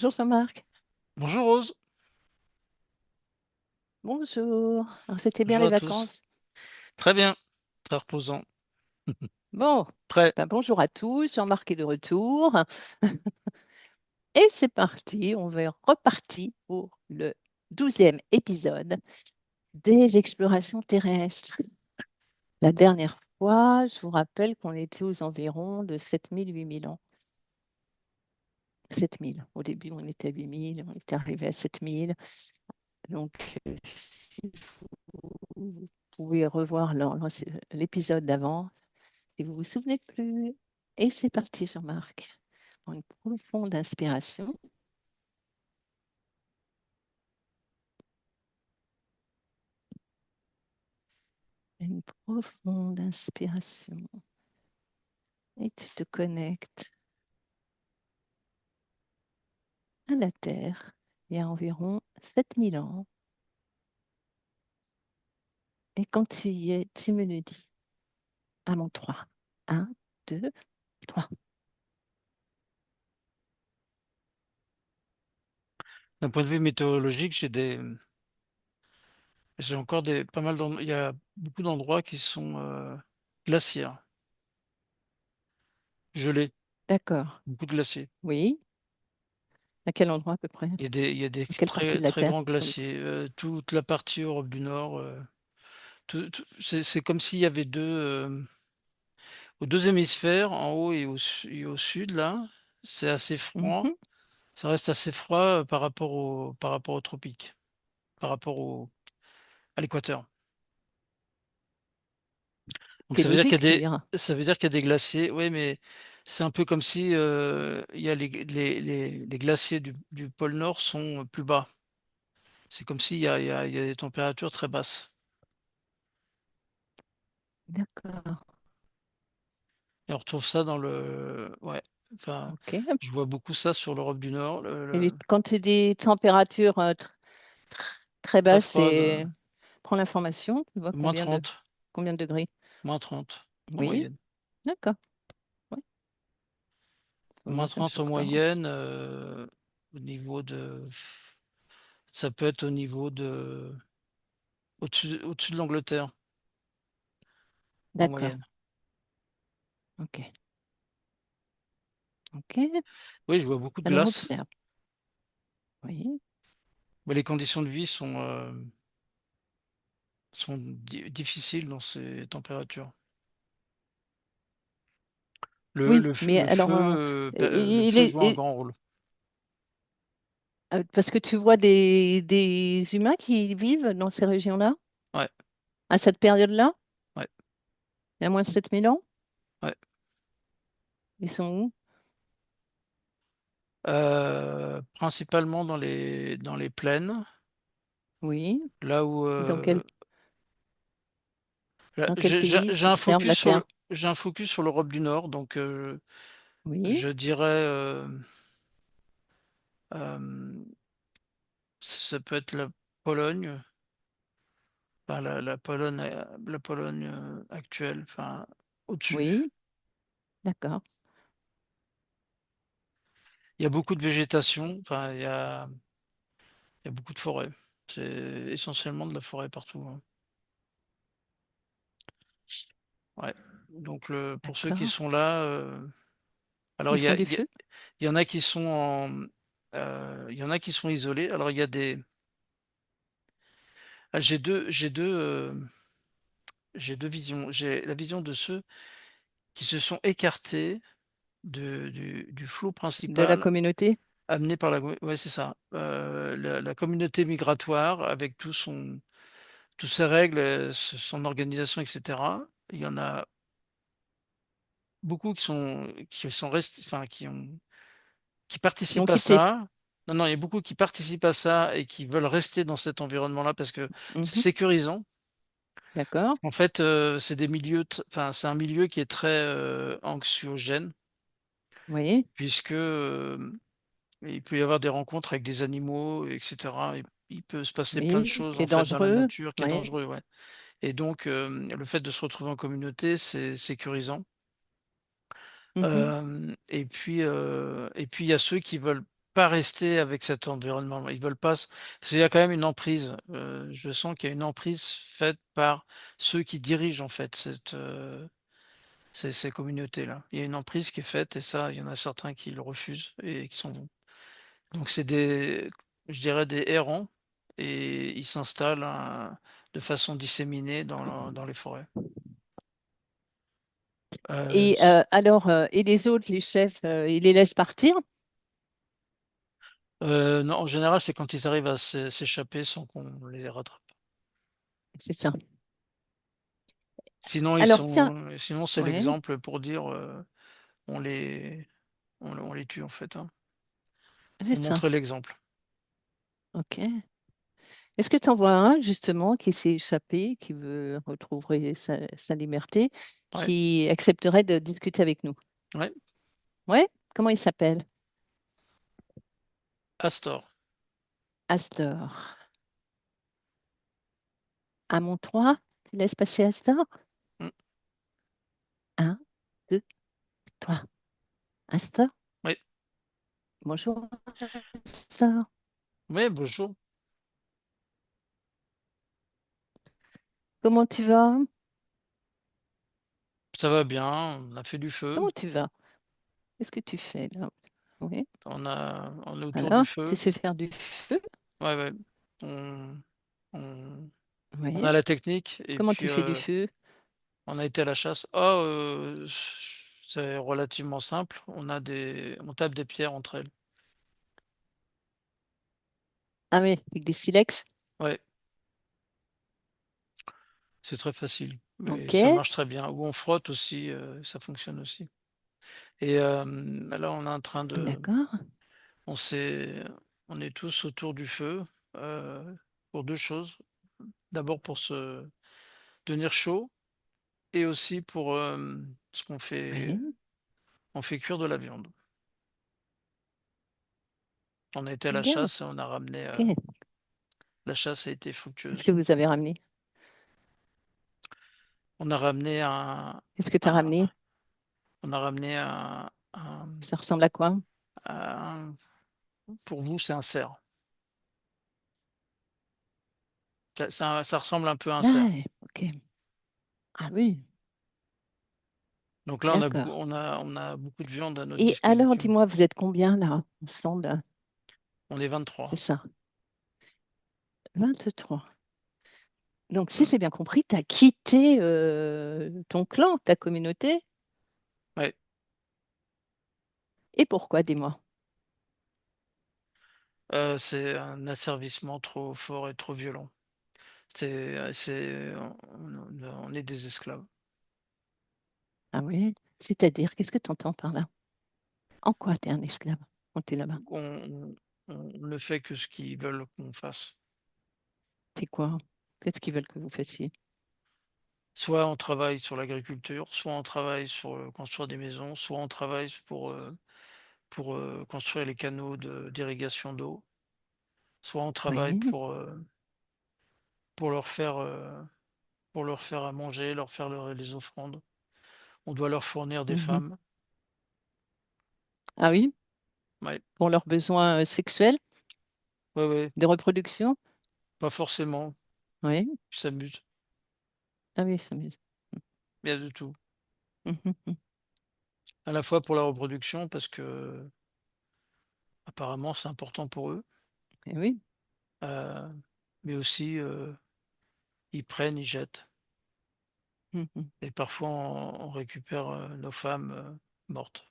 Bonjour Jean-Marc. Bonjour Rose, Bonjour. Alors, c'était bien bonjour les à tous. vacances. Très bien, très reposant. Bon, Très. ben, bonjour à tous. Jean-Marc est de retour. Et c'est parti. On va repartir pour le 12e épisode des explorations terrestres. La dernière fois, je vous rappelle qu'on était aux environs de 7 000, 8 000 ans. 7 000. Au début, on était à 8 000. On est arrivé à 7 000. Donc, si vous pouvez revoir l'épisode d'avant, si vous vous souvenez plus. Et c'est parti, Jean-Marc. Pour une profonde inspiration. Une profonde inspiration. Et tu te connectes à la Terre il y a environ 7 000 ans. Et quand tu y es, tu me le dis. À mon 3. 1, 2, 3. D'un point de vue météorologique, j'ai encore pas mal il y a beaucoup d'endroits qui sont glaciaires, gelés, D'accord. beaucoup de glaciers. Oui. À quel endroit à peu près? Il y a des À quelle partie très de la très Terre grands pour le coup? glaciers. Toute la partie Europe du Nord, c'est comme s'il y avait aux deux hémisphères, en haut et au sud là, c'est assez froid. Mhm. Ça reste assez froid par rapport aux tropiques, par rapport à l'équateur. Donc C'est logique, je veux dire. ça veut dire qu'il y a des glaciers. Oui, mais c'est un peu comme si il y a les glaciers du pôle Nord sont plus bas. C'est comme s'il il y a des températures très basses. D'accord. Et on retrouve ça dans le. Ouais. Enfin, OK. je vois beaucoup ça sur l'Europe du Nord, Quand tu dis température très très basse, froide, prends l'information, tu vois moins 30, combien de degrés? moins 30 en Oui, moyenne. d'accord. Oui, Moins ça me 30 en choque pas. moyenne, au niveau ça peut être au niveau au-dessus de l'Angleterre, en D'accord. moyenne. OK. OK. Oui, je vois beaucoup de Alors glace. observe. Oui, Mais les conditions de vie sont difficiles dans ces températures. oui, mais Le feu, alors le il feu est, joue un grand rôle. parce que tu vois des humains qui vivent dans ces régions-là Ouais, à cette période-là, ouais, il y a moins de 7 000 ans. ouais. Ils sont où? Principalement dans les plaines, Oui. là où Dans quel, là, dans quel pays tu observes la Terre? j'ai un focus sur l'Europe du Nord, donc Oui, je dirais euh, ça peut être la Pologne, enfin la Pologne actuelle, enfin au-dessus. oui, d'accord. Il y a beaucoup de végétation, enfin il y a beaucoup de forêts. C'est essentiellement de la forêt partout, hein. Ouais. Donc pour ceux qui D'accord. sont là, alors Ils font du feu? il y en a qui sont il y en a qui sont isolés. Alors il y a j'ai deux visions. J'ai la vision de ceux qui se sont écartés du flot De la principal communauté? amené par ouais, c'est ça. La communauté migratoire avec toutes ses règles, son organisation, etc. Il y en a beaucoup qui sont restés, enfin, qui Qui ont participent à quitté. ça. Non, non, il y a beaucoup qui participent à ça et qui veulent rester dans cet environnement-là parce que c'est Mhm. sécurisant. D'accord. En fait, c'est des milieux, enfin, c'est un milieu qui est très anxiogène Oui, puisque il peut y avoir des rencontres avec des animaux, etc. Il peut se passer plein de oui, choses qui est en fait dans la dangereux. nature qui est Oui. dangereux, ouais. Et donc, le fait de se retrouver en communauté, c'est sécurisant. Mhm. Et puis il y a ceux qui veulent pas rester avec cet environnement. Ils veulent pas s Parce qu'il y a quand même une emprise, je sens qu'il y a une emprise faite par ceux qui dirigent en fait ces communautés-là. Il y a une emprise qui est faite et ça, il y en a certains qui le refusent et qui s'en vont. Donc c'est des je dirais des errants et ils s'installent, de façon disséminée dans les forêts. Et alors, et les autres, les chefs, ils les laissent partir? Non, en général, c'est quand ils arrivent à s'échapper sans qu'on les rattrape. C'est ça. Sinon, Alors, tiens, sinon c'est ouais, l'exemple pour dire, on les on les tue en fait, hein. c'est On ça. montre l'exemple. OK. Est-ce que tu en vois un, justement, qui s'est échappé, qui veut retrouver sa liberté, Ouais, qui accepterait de discuter avec nous? ouais, Ouais? Comment il s'appelle? Astor. Astor. À mon 3, tu laisses passer Astor? Mmh, Un, deux, trois. Astor? oui, Bonjour, Astor. oui, bonjour. Comment tu vas? Ça va bien, on a fait du feu, Comment tu vas? Qu'est-ce que tu fais là? Oui. on est autour du Alors, tu feu. sais faire du feu? Ouais, ouais. On on on Oui. a la technique et Comment puis, tu fais du feu? on a été à la chasse. C'est relativement simple. On tape des pierres entre elles. Ah oui, avec des silex. Ouais, c'est très facile, mais ça Ok, marche très bien. Ou on frotte aussi, ça fonctionne aussi. Et là, on est en train de d'accord. on s'est on est tous autour du feu, pour 2 choses. D'abord pour se tenir chaud et aussi pour, parce Oui, on fait cuire de la viande. On a été à la bien. chasse et on a ramené, Ok. la chasse a été Qu'est-ce que fructueuse. vous avez ramené? On a ramené Qu'est-ce que tu as un ramené? on a ramené Ça ressemble à quoi? un pour vous, c'est un cerf. Ça ressemble un peu à un cerf. Ah, ok. Ah oui, Donc là, d'accord. on a beaucoup de viande à notre Et alors, disposition. dis-moi, vous êtes combien là, ensemble? On est C'est 23. ça. 23. Donc, si Mmh. j'ai bien compris, tu as quitté ton clan, ta communauté. Ouais, Et pourquoi, dis-moi? c'est un asservissement trop fort et trop violent. On est des esclaves. Ah oui? C'est-à-dire, qu'est-ce que tu entends par là? En quoi tu es un esclave quand tu es là-bas? Donc on ne fait que ce qu'ils veulent qu'on fasse. C'est quoi? Qu'est-ce qu'ils veulent que vous fassiez? Soit on travaille sur l'agriculture, soit on travaille sur, construire des maisons, soit on travaille pour, construire les canaux d'irrigation d'eau, soit on travaille Oui. pour pour leur faire à manger, leur faire les offrandes. On doit leur fournir des Mhm. femmes. Ah oui? Ouais, Pour leurs besoins sexuels, ouais, ouais, de reproduction? pas forcément, Oui. ils s'amusent, Ah oui, ça m'amuse. il y a de tout. Mhm, mhm. À la fois pour la reproduction parce que apparemment c'est important pour eux, Eh oui. heu, mais aussi, ils prennent, ils jettent Mhm. et parfois on récupère, nos femmes, mortes.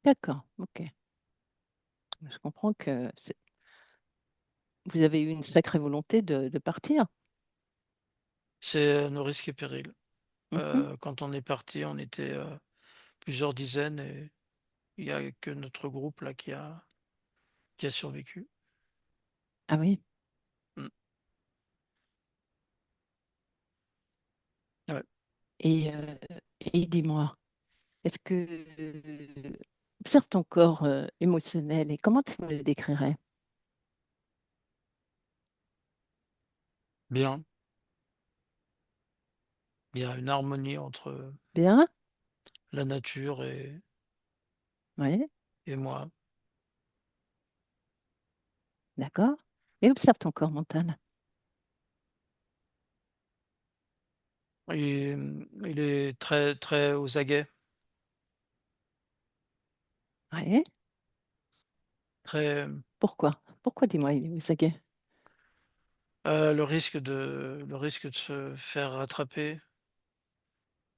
D'accord, ok. Je comprends que vous avez eu une sacrée volonté de partir. C'est, nos risques et périls. Mhm. Quand on est parti, on était, plusieurs dizaines et il y a que notre groupe là qui a survécu. Ah oui. Mmh. Ouais. Et, euh, et dis-moi, est-ce que observe ton corps émotionnel et comment tu me le décrirais? Bien, il y a une harmonie entre Bien? la nature Oui. et moi. D'accord. Et observe ton corps mental. Et, il est très, très aux aguets, Oui. très, Pourquoi? Pourquoi, dis-moi, il est aux aguets? le risque de se faire rattraper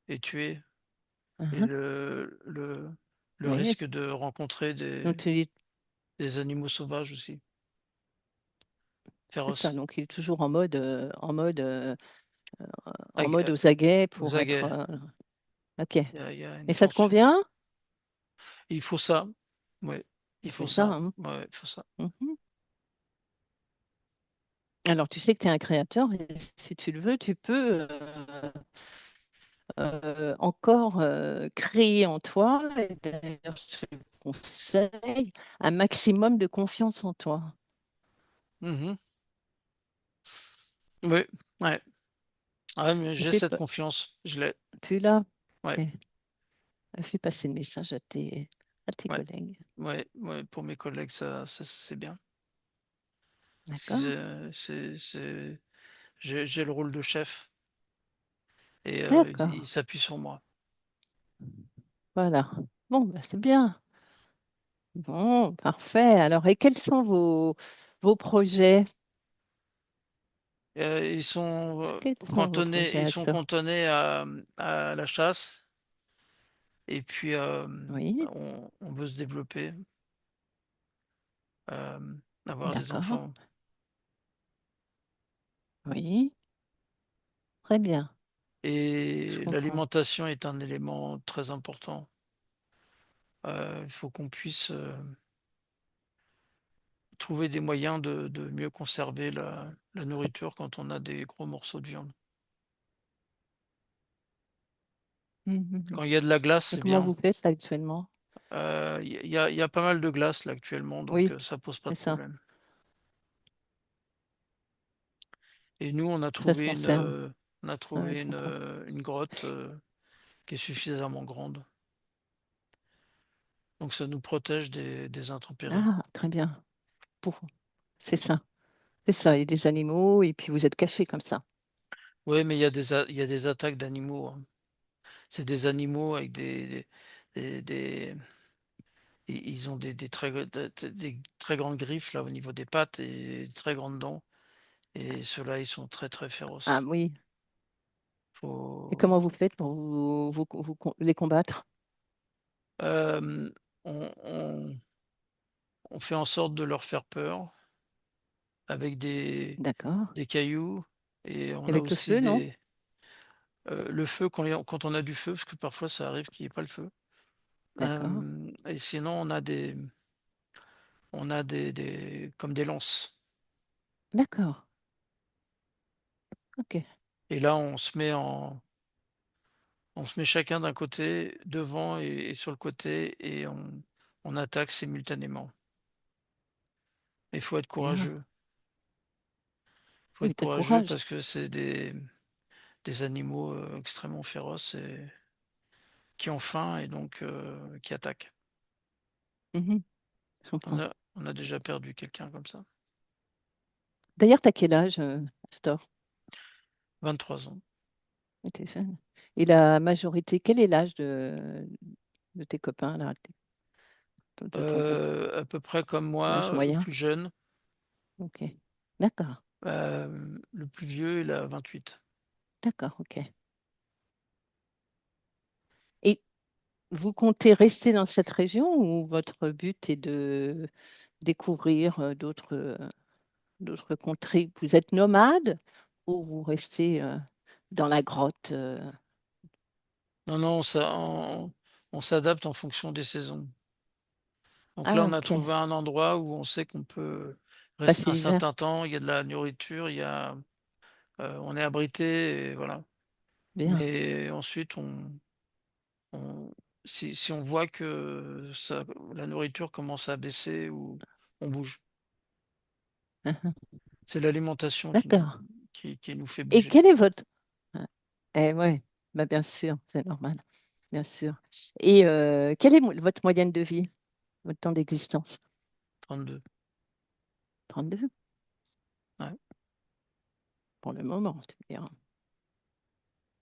et tuer et Uhum. le Oui. risque de rencontrer Donc, des animaux sauvages aussi, c'est ça. féroces. Donc, il est toujours en Ag mode aux aguets aux pour être. aguets. OK. Il y a une Et ça te forte convient? il faut ça. Ouais, il faut C'est ça, ça. hein? Ouais, il faut ça. Mhm. Alors, tu sais que tu es un créateur et si tu le veux, tu peux encore créer en toi, et d'ailleurs, je te conseille, un maximum de confiance en toi. Mmh. Oui, ouais. Ouais, mais Et j'ai cette confiance, je l'ai. tu l'as? Ouais, Ok. Fais passer le message à tes ouais, collègues. ouais, ouais, pour mes collègues, ça c'est bien. Parce qu'ils, D'accord? j'ai le rôle de chef et ils D'accord. s'appuient sur moi. Voilà. Bon, bah, c'est bien. Bon, parfait. Alors, et quels sont vos projets? Quels sont vos projets, Ils sont Astor? cantonnés à la chasse et puis, Oui, on veut se développer, avoir des d'accord. enfants Oui, très bien. Je et comprends. l'alimentation est un élément très important. Il faut qu'on puisse, trouver des moyens de mieux conserver la nourriture quand on a des gros morceaux de viande. Mhm. Quand il y a de la glace, Et c'est comment bien. vous faites là, actuellement? Il y a pas mal de glace là actuellement, donc Oui, ça pose pas c'est de ça. problème. Et nous, Ça se conserve. on a Ah, ouais, trouvé je comprends. une grotte, qui est suffisamment grande, donc ça nous protège des intempéries. Ah, très bien. Pour... C'est ça. C'est ça. Il y a des animaux et puis vous êtes cachés comme ça. Oui, mais il y a des attaques d'animaux, hein. C'est des animaux avec des ils ont des très grandes griffes là au niveau des pattes et très grandes dents et ceux-là, ils sont très, très Ah féroces. oui. Et Faut comment vous faites pour les combattre? hem, on fait en sorte de leur faire peur avec D'accord. des cailloux et on a Avec le aussi feu, non? le feu quand on a du feu, parce que parfois ça arrive qu'il y ait pas le feu. D'accord. Et sinon on a des comme des lances D'accord. OK. et là on se met chacun d'un côté, devant et sur le côté et on attaque simultanément. Il faut être Bien. courageux. Faut Oui, être tu as le courageux courage. parce que c'est des animaux, extrêmement féroces et qui ont faim et donc qui attaquent. Mhm. Je comprends. On a déjà perdu quelqu'un comme ça. D'ailleurs, tu as quel âge, Astor? 23 ans. Tu es jeune. Et la majorité, quel est l'âge de tes copains, là, de ton groupe? À peu près comme moi, L'âge moyen? plus jeune. OK. D'accord. Le plus vieux, il a 28. D'accord. OK. Et vous comptez rester dans cette région ou votre but est de découvrir d'autres contrées? Vous êtes nomade ou vous restez dans la grotte? Non, non, on s'adapte en fonction des saisons. Donc là, Ah, on a OK. trouvé un endroit où on sait qu'on peut rester Passer un l'hiver. certain temps. Il y a de la nourriture, on est abrité et voilà. Bien. Mais ensuite, on si on voit que la nourriture commence à baisser ou on bouge. Mhm. C'est l'alimentation D'accord. qui nous fait Et bouger. quel est votre... Eh ouais, bah bien sûr, c'est normal, bien sûr. Et quelle est votre moyenne de vie, votre temps d'existence? 32. 32 Ouais. pour le moment, tu veux dire.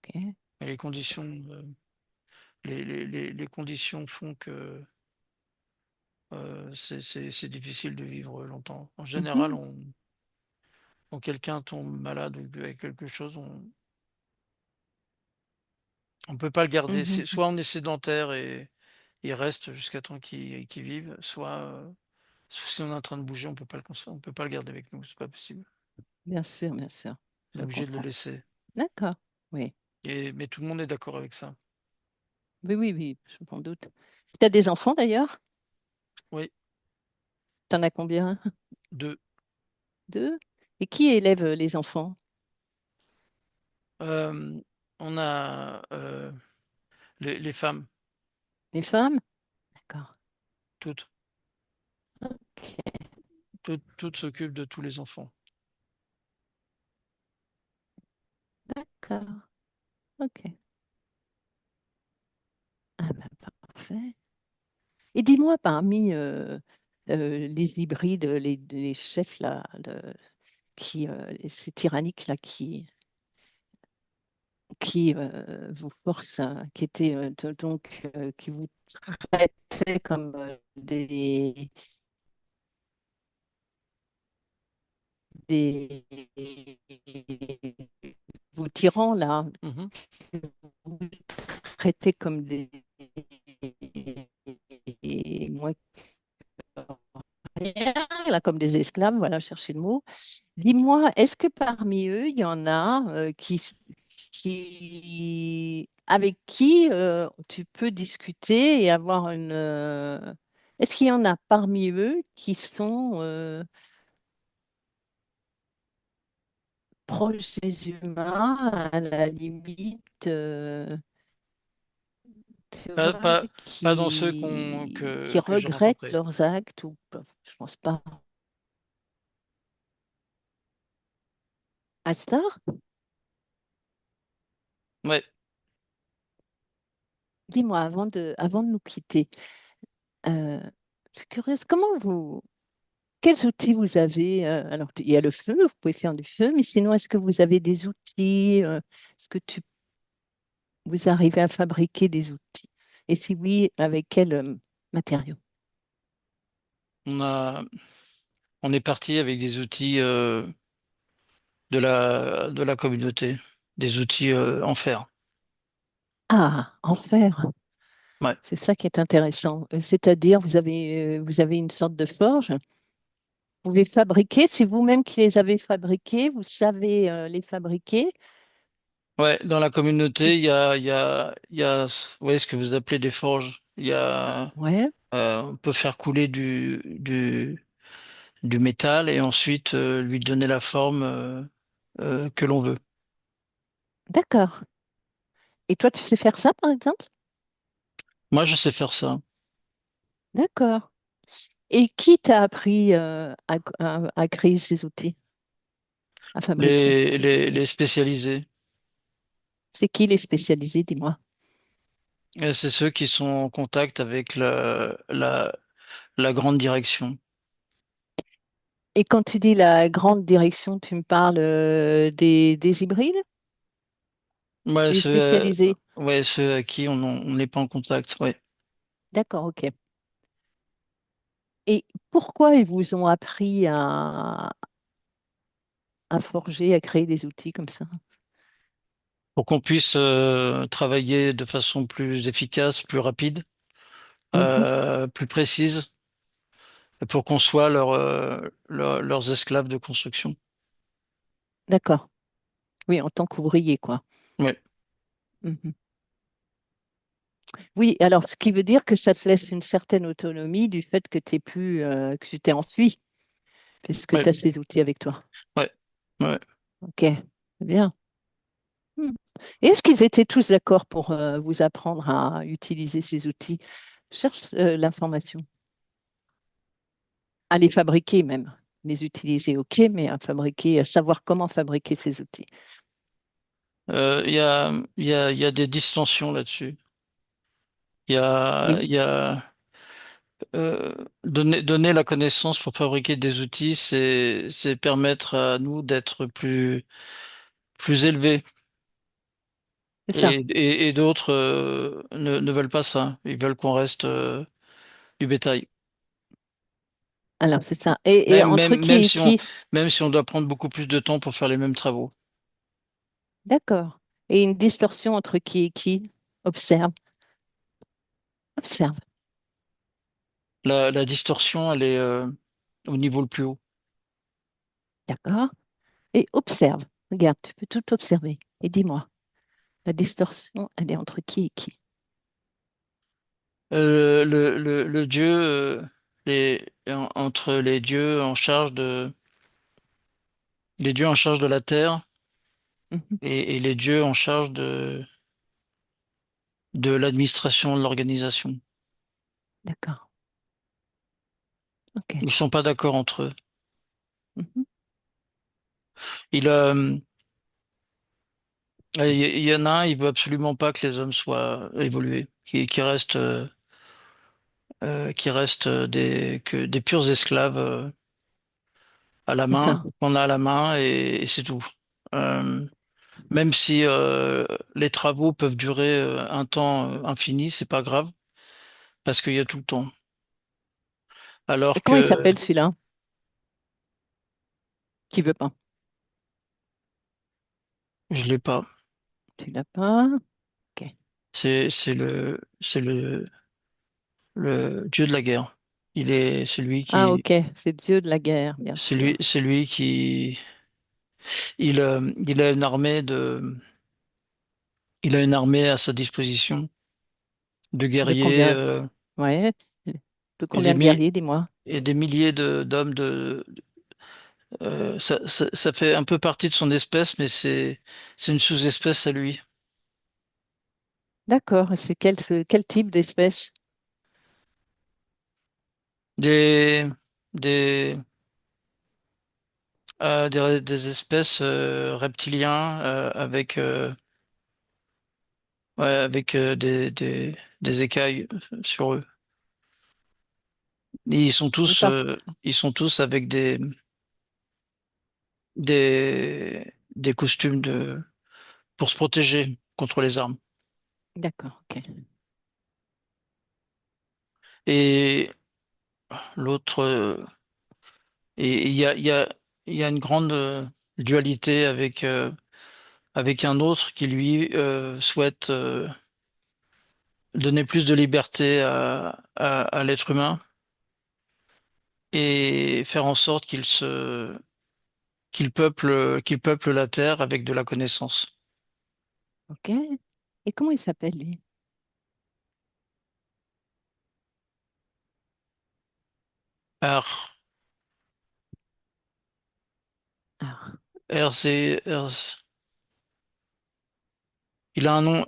Ok. Et les conditions, les conditions font que c'est difficile de vivre longtemps. En général, Mhm, quand quelqu'un tombe malade ou avec quelque chose, on peut pas le garder. mhm. Soit on est sédentaire et il reste jusqu'à temps qu'il vive, soit si on est en train de bouger, on peut pas le garder avec nous, c'est pas possible. Bien sûr, On est je obligé de le comprends. laisser. D'accord. Oui. Mais tout le monde est d'accord avec ça. Oui, je m'en doute. Tu as des enfants d'ailleurs? Oui, T'en as combien? deux. Deux? Et qui élève les enfants? Euh, on a les femmes, Les femmes? D'accord. toutes, Ok. toutes s'occupent de tous les enfants. D'accord. Ok. Ah ben, parfait. Et dis-moi, parmi les hybrides, les chefs là, ces tyranniques là qui vous forcent, qui étaient qui vous traitaient comme des vos tyrans là, Mhm. que vous traitez comme moins que rien, là, comme des esclaves, voilà, chercher le mot. Dis-moi, est-ce que parmi eux, il y en a avec qui tu peux discuter et avoir est-ce qu'il y en a parmi eux qui sont proches des humains, à la limite, tu Pas, vois, pas, pas dans ceux qui que j'ai regrettent rencontrés. leurs actes ou pas? Je pense pas. À ça, Ouais, dis-moi, avant de nous quitter, euh, je suis curieuse, quels outils vous avez? Alors, il y a le feu, vous pouvez faire du feu, mais sinon, est-ce que vous avez des outils? Est-ce que vous arrivez à fabriquer des outils? Et si oui, avec quels matériaux? on a, on est parti avec des outils de la communauté, des outils en fer. Ah, en fer, Ouais, c'est ça qui est intéressant. C'est-à-dire, vous avez une sorte de forge. Vous pouvez fabriquer, c'est vous-même qui les avez fabriqués, vous savez les fabriquer. ouais. Dans la communauté, ouais, ce que vous appelez des forges. Ouais, On peut faire couler du métal et ensuite lui donner la forme que l'on veut. d'accord. Et toi, tu sais faire ça, par exemple? Moi, je sais faire ça. D'accord. Et qui t'a appris à créer ces outils, à fabriquer ces outils? Les spécialisés, C'est qui les spécialisés, dis-moi? c'est ceux qui sont en contact avec la grande direction. Et quand tu dis la grande direction, tu me parles des hybrides, Ouais, des spécialisés? ceux à qui on n'est pas en contact. Ouais. D'accord, ok. Et pourquoi ils vous ont appris à forger, à créer des outils comme ça? Pour qu'on puisse travailler de façon plus efficace, plus rapide, Mhm, plus précise, pour qu'on soit leurs esclaves de construction. d'accord. Oui, en tant qu'ouvrier, quoi. Ouais, Mhm. Oui, alors ce qui veut dire que ça te laisse une certaine autonomie du fait que t'es plus, que tu t'es enfui, puisque ouais, tu as ces outils avec toi. ouais, ouais. Ok, c'est bien. Hmm. Et est-ce qu'ils étaient tous d'accord pour vous apprendre à utiliser ces outils? Je cherche l'information. À les fabriquer même. Les utiliser, ok, mais à fabriquer, à savoir comment fabriquer ces outils. Il y a des distensions là-dessus. Oui, Il y a Donner la connaissance pour fabriquer des outils, c'est permettre à nous d'être plus élevés. C'est ça. Et d'autres ne veulent pas ça. Ils veulent qu'on reste du bétail. Alors, c'est ça. Et Même, entre même, même qui et si on, qui? même si on doit prendre beaucoup plus de temps pour faire les mêmes travaux. D'accord. Et une distorsion entre qui et qui? Observe, observe. La distorsion, elle est au niveau le plus haut. D'accord. Et observe. Regarde, tu peux tout observer. Et dis-moi, la distorsion, elle est entre qui et qui? Le dieu, entre les dieux en charge les dieux en charge de la terre Mhm. et les dieux en charge de l'administration de l'organisation. D'accord. OK. Ils sont pas d'accord entre eux. Mhm. Il il y en a un, il veut absolument pas que les hommes soient évolués, qui restent, des purs esclaves à la C'est ça. main, qu'on a à la main et c'est tout. Euh, Même si les travaux peuvent durer un temps infini, c'est pas grave parce qu'il y a tout le temps. Et Alors comment il que s'appelle celui-là qui veut pas? je l'ai pas. Tu l'as pas? OK. C'est le dieu de la guerre. Il est Ah, OK. C'est Dieu de la guerre, bien sûr. c'est lui qui il a une armée il a une armée à sa disposition de De guerriers combien? Ouais. De et combien de guerriers, dis-moi? des milliers d'hommes ça fait un peu partie de son espèce, mais c'est une sous-espèce à lui. D'accord. Et c'est quel type d'espèce? Des des des espèces reptiliens avec des écailles sur eux. Et Et pas. ils sont tous avec des costumes pour se protéger contre les armes. D'accord. OK. Et l'autre, et il y a une grande dualité avec un autre qui lui souhaite donner plus de liberté à l'être humain et faire en sorte qu'il peuple la terre avec de la connaissance. OK. Et comment il s'appelle, lui? R, Ah, il a un nom,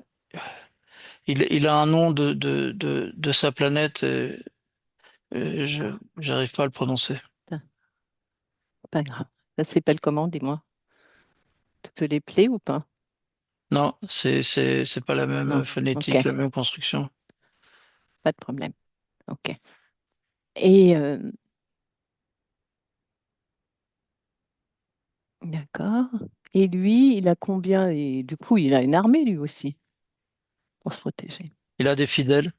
il a un nom de sa planète. d'accord. J'arrive pas à le prononcer. Putain, pas grave. Ça s'appelle comment, dis-moi? Tu peux les plaire ou pas? Non, c'est pas la même Non. phonétique, OK. la même construction. Pas de problème. OK. Et d'accord. Et lui, il a combien? Et du coup, il a une armée, lui aussi, pour se protéger. Il a des fidèles.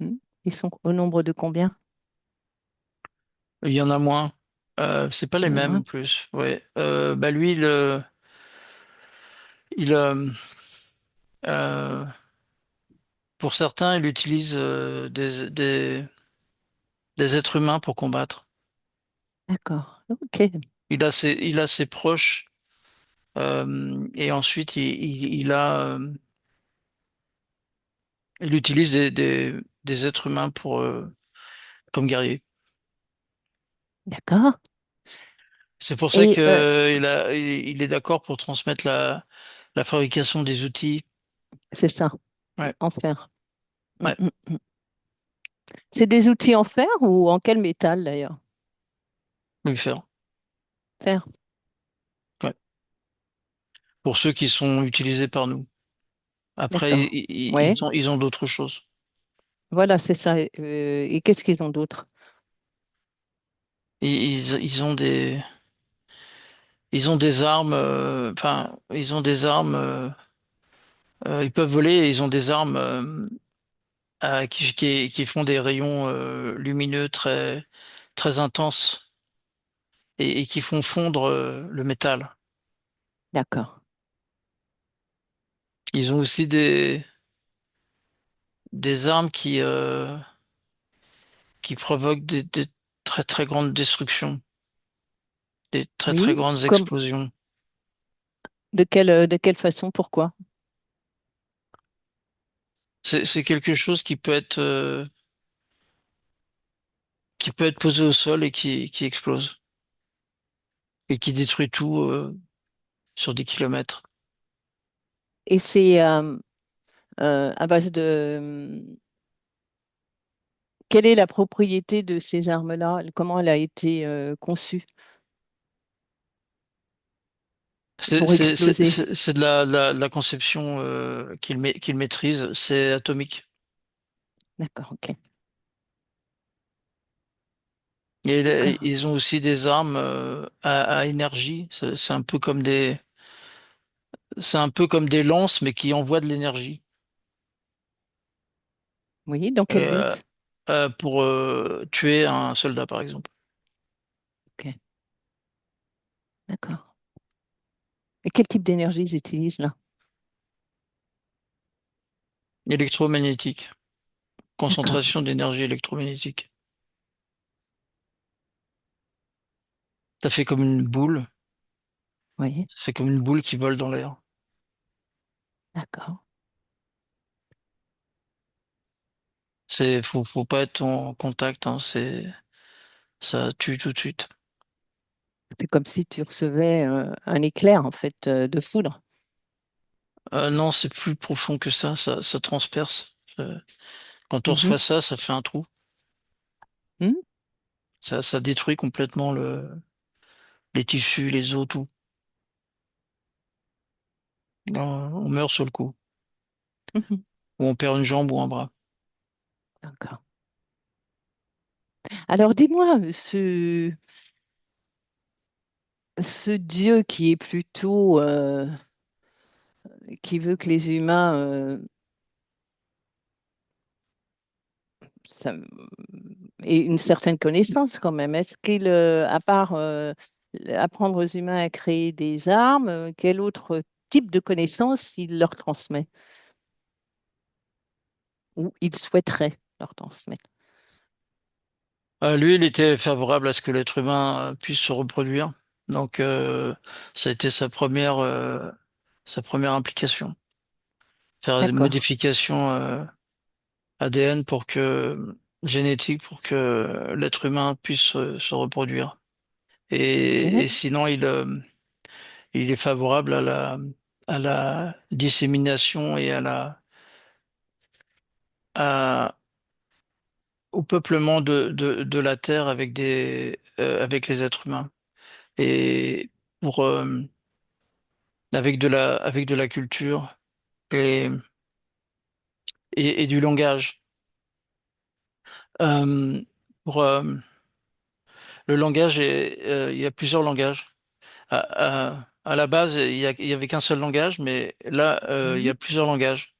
Hmm. Ils sont au nombre de combien? Il y en a moins. C'est pas Il les y en a mêmes moins. en plus. Ouais. Bah lui, il euh, pour certains, il utilise des êtres humains pour combattre. D'accord. OK. Il a ses proches et ensuite il utilise des êtres humains pour comme guerrier. D'accord. C'est pour ça Et que il est d'accord pour transmettre la fabrication des outils. c'est ça, Ouais, en fer. Hmm, ouais, hmm, hmm. C'est des outils en fer ou en quel métal d'ailleurs? lui faire. Fer. Ouais. Pour ceux qui sont utilisés par nous. Après, D'accord. Ouais. ils ont d'autres choses. Voilà, c'est ça. Et qu'est-ce qu'ils ont d'autre? Ils ont ils ont des armes, enfin, ils ont des armes, ils peuvent voler et ils ont des armes qui font des rayons lumineux très intenses et qui font fondre le métal. D'accord. Ils ont aussi des armes qui provoquent des très grandes destructions, des très Oui. grandes Comme, explosions. de quelle façon? Pourquoi? C'est quelque chose qui peut être posé au sol et qui explose et qui détruit tout sur des kilomètres. Et c'est à base de... Quelle est la propriété de ces armes-là? Comment elle a été conçue pour exploser? C'est de la conception qu'il maîtrise, c'est atomique. D'accord, ok. Ah, Ils ont aussi des armes à énergie. C'est un peu comme c'est un peu comme des lances, mais qui envoient de l'énergie oui, dans quel euh, but? pour tuer un soldat, par exemple. Ok, d'accord. Et quel type d'énergie ils utilisent là? Électromagnétique, D'accord, concentration d'énergie électromagnétique. Ça fait comme une boule, oui, ça fait comme une boule qui vole dans l'air. d'accord. Faut pas être en contact, hein, ça tue tout de suite. C'est comme si tu recevais un éclair en fait de foudre. Non, c'est plus profond que ça transperce. Quand on Mhm. reçoit ça, ça fait un trou. Hmm. Ça détruit complètement les tissus, les os, tout. On meurt sur le coup. Mhm. Ou on perd une jambe ou un bras. D'accord. Alors dis-moi, ce Dieu qui est plutôt, qui veut que les humains ça- aient une certaine connaissance quand même, est-ce qu'il, à part apprendre aux humains à créer des armes, quel autre type de connaissance il leur transmet ou il souhaiterait leur transmettre? Lui, il était favorable à ce que l'être humain puisse se reproduire. Donc, ça a été sa première implication. Faire des D'accord. modifications ADN génétique pour que l'être humain puisse se reproduire. Et Ok. sinon, il est favorable à la dissémination et à, au peuplement de la Terre avec avec les êtres humains. Et pour, avec de la culture et, et du langage. Euh, pour, le langage, il y a plusieurs langages. À la base, il y avait qu'un seul langage, mais là, il y Mhm. a plusieurs langages.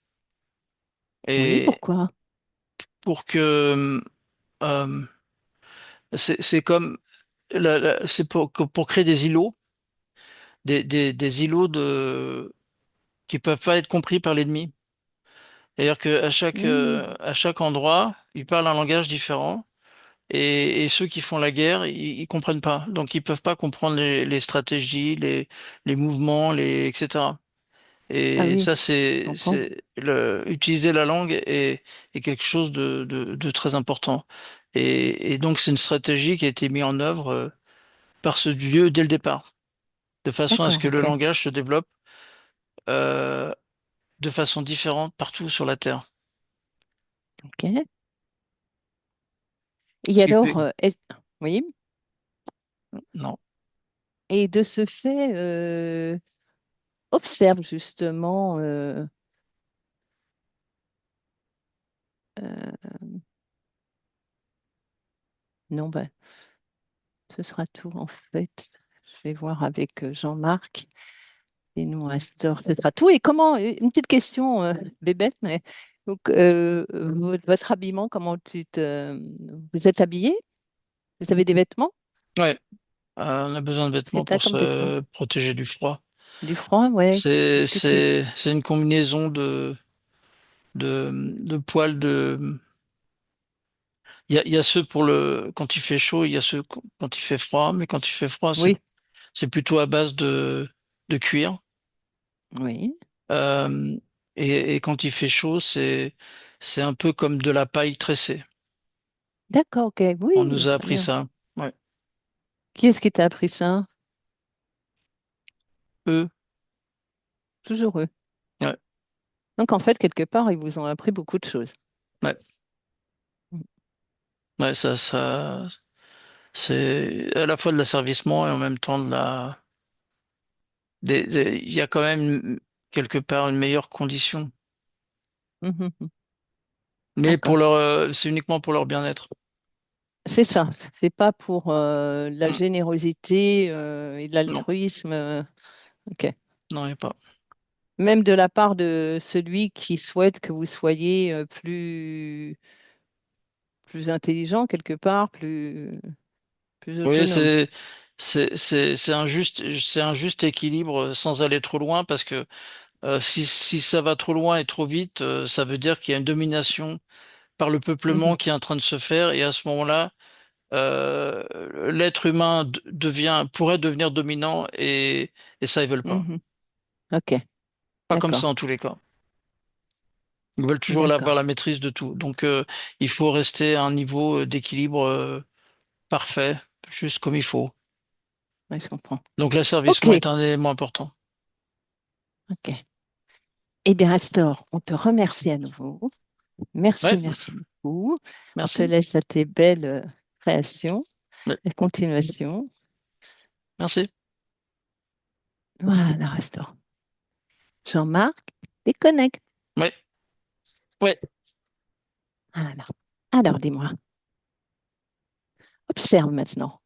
Oui, Et pourquoi? pour que euh, c'est comme c'est pour créer des îlots, des îlots qui peuvent pas être compris par l'ennemi. C'est-à-dire que Hmm. à chaque endroit, ils parlent un langage différent. Et ceux qui font la guerre, ils comprennent pas. Donc ils peuvent pas comprendre les stratégies, les mouvements, etc. Ah Et oui, ça, je comprends. utiliser la langue est quelque chose de très important. Et donc c'est une stratégie qui a été mise en œuvre par ce dieu dès le départ, de façon à ce D'accord, que le ok. langage se développe euh, de façon différente partout sur la Terre. Ok. Et Ce qui fait, alors, oui, non. et de ce fait, observe justement Euh, non, ben, ce sera tout en fait. Je vais voir avec Jean-Marc. Et nous, Astor, ce sera tout. Et comment, une petite question bébête, mais donc, votre habillement, comment vous êtes habillé? Vous avez des vêtements? Ouais, on a besoin de Qu'est-ce vêtements que tu as pour comme vêtements? se protéger du froid. Du froid, ouais. C'est, Qu'est-ce que tu... c'est, c'est une combinaison de poils de. Il y a ceux pour quand il fait chaud, il y a ceux quand il fait froid, mais quand il fait froid, c'est Oui, c'est plutôt à base de cuir. oui. Euh, et quand il fait chaud, c'est un peu comme de la paille tressée. D'accord, ok. On Oui, nous a très appris bien. ça. Ouais. Qui est-ce qui t'a appris ça? Eux, Toujours eux. ouais, Donc, en fait, quelque part, ils vous ont appris beaucoup de choses. ouais, ouais, c'est à la fois de l'asservissement et en même temps il y a quand même quelque part une meilleure condition. Mhm, mhm. Mais D'accord. c'est uniquement pour leur bien-être. C'est ça. C'est pas pour la Mm. générosité et de Non, l'altruisme. Ok. non, il n'y a pas. Même de la part de celui qui souhaite que vous soyez plus intelligent quelque part, plus Oui, autonome. c'est un juste équilibre sans aller trop loin parce que si ça va trop loin et trop vite, ça veut dire qu'il y a une domination par le peuplement Mhm, qui est en train de se faire et à ce moment-là, l'être humain pourrait devenir dominant et ça ils veulent pas. mhm. Ok, Pas comme ça d'accord, en tous les cas. Ils veulent toujours avoir d'accord. la maîtrise de tout. Donc il faut rester à un niveau d'équilibre parfait, juste comme il faut. Ouais, je comprends. Donc Ok, l'asservissement est un élément important. ok. Eh bien, Astor, on te remercie à nouveau. Merci, Ouais, merci beaucoup. On te merci. laisse à tes belles créations Ouais, et continuations. merci. Voilà, Astor. Jean-Marc, déconnecte. Ouais, ouais. Voilà. Alors, dis-moi, observe maintenant.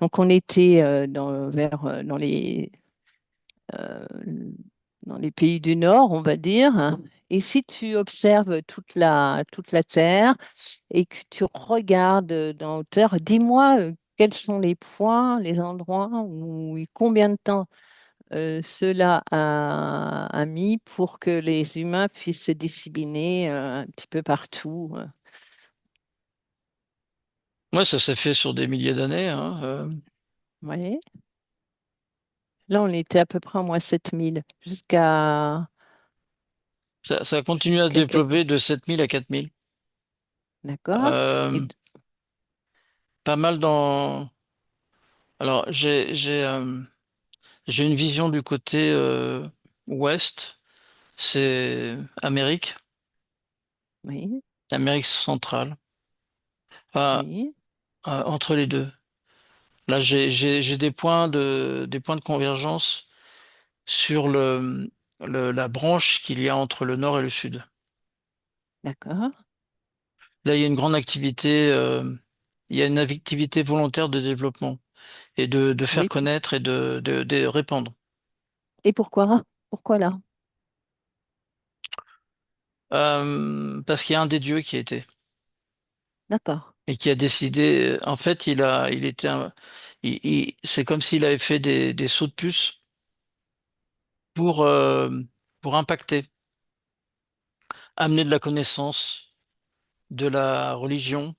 Donc, on était euh, dans les pays du Nord, on va dire. Et si tu observes toute la Terre et que tu regardes d'en hauteur, dis-moi quels sont les points, les endroits où et combien de temps cela a mis pour que les humains puissent se disséminer un petit peu partout. Ouais, ça s'est fait sur des milliers d'années, hein. Vous voyez? Là, on était à peu près en moins 7000 Ça continue à se jusqu'à quel... développer de 7000 à 4000. D'accord? Et, Euh, Pas mal dans. Alors, j'ai une vision du côté ouest, c'est oui, Amérique centrale, Ah, oui, entre les deux. Là, j'ai des points de convergence sur la branche qu'il y a entre le nord et le sud. d'accord. Là, il y a une grande activité, il y a une activité volontaire de développement et de faire Oui. connaître et de répandre. Et pourquoi? Pourquoi là? Parce qu'il y a un des dieux qui a été D'accord. et qui a décidé. En fait, il était, c'est comme s'il avait fait des sauts de puce pour pour impacter, amener de la connaissance, de la religion,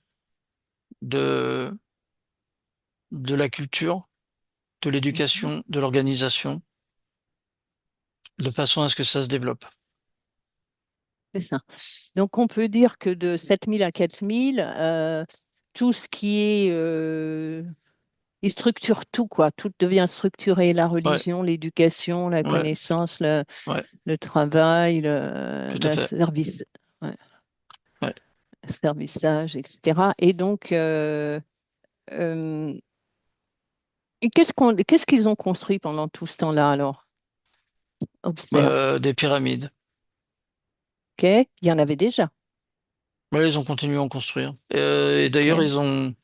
de de la culture, de Mhm. l'éducation, de l'organisation, de façon à ce que ça se développe. C'est ça. Donc, on peut dire que de 7000 à 4000, tout ce qui est... il structure tout, quoi. Tout devient structuré. La Ouais, religion, l'éducation, la ouais, connaissance, ouais, le travail, tout à la fait. service, ouais, Ouais. serviçage, etc. Et donc, euh, et qu'est-ce qu'ils ont construit pendant tout ce temps-là, alors? Observe. Des pyramides. OK? Il y en avait déjà. Ouais, ils ont continué à en construire. Et d'ailleurs, Ok. ils ont